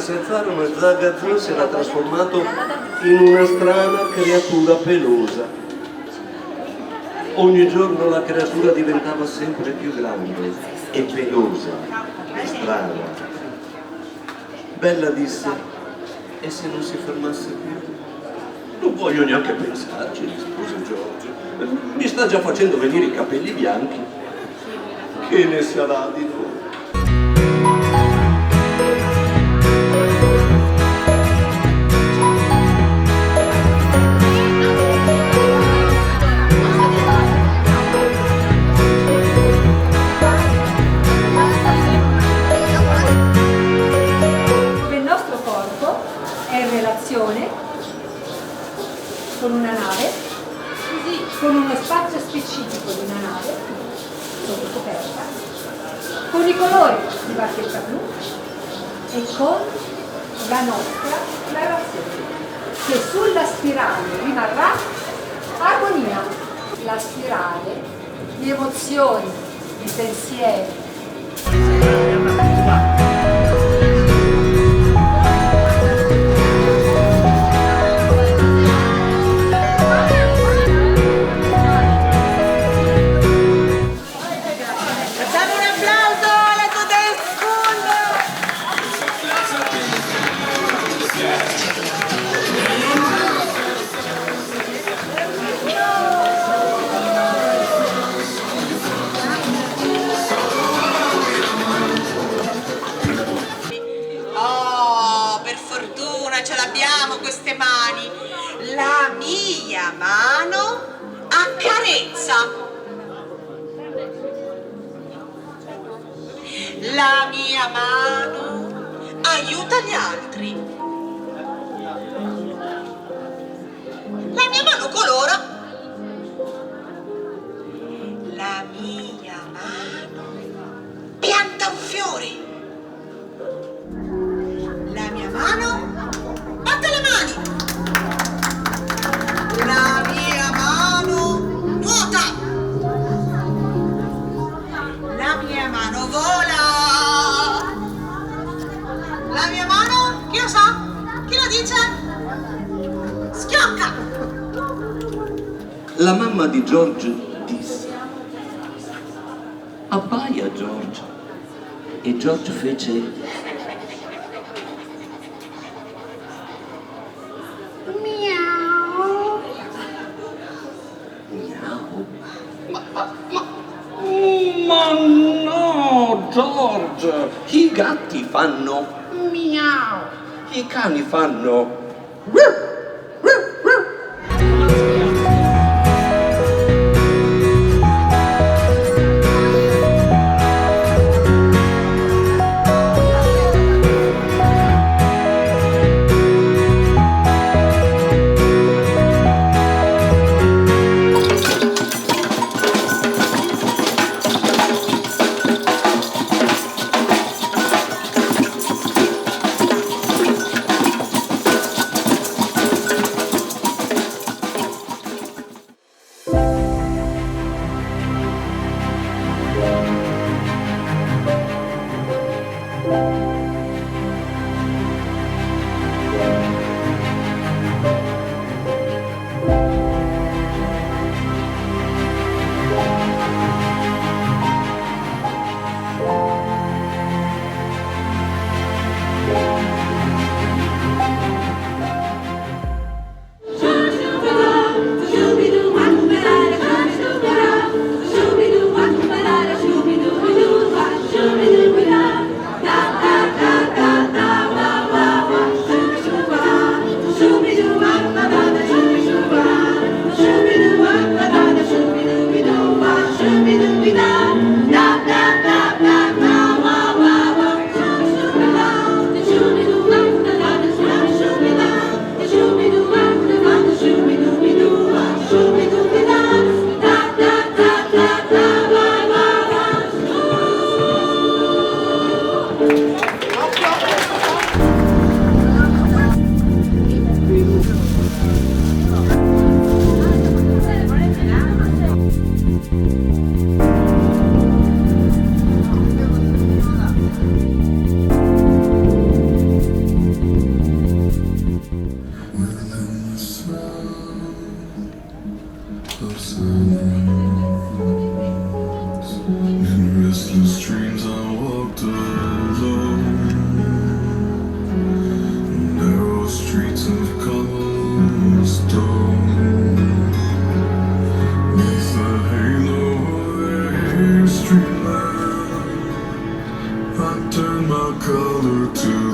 si alzarono e Zagazzo si era trasformato in una strana creatura pelosa. Ogni giorno la creatura diventava sempre più grande e pelosa e strana. Bella disse: e se non si fermasse più? Non voglio neanche pensarci, rispose Giorgio. Mi sta già facendo venire i capelli bianchi. Che ne sarà di noi? Il nostro corpo è in relazione con una nave, con uno spazio specifico di una nave, sotto coperta, con i colori di bacchetta blu e con la nostra narrazione, che sulla spirale rimarrà armonia, la spirale di emozioni, di pensieri. La mia mano accarezza, la mia mano aiuta gli altri, la mia mano colora, la mia mano pianta un fiore, la mia mano batte le mani. La mia mano nuota, la mia mano vola, la mia mano, chi lo sa? Chi lo dice? Schiocca! La mamma di George disse: abbaia George. E George fece: ma no, George, i gatti fanno miau, i cani fanno In restless dreams I walked alone, narrow streets of cobblestone. Neath the halo of a street lamp, I turned my color to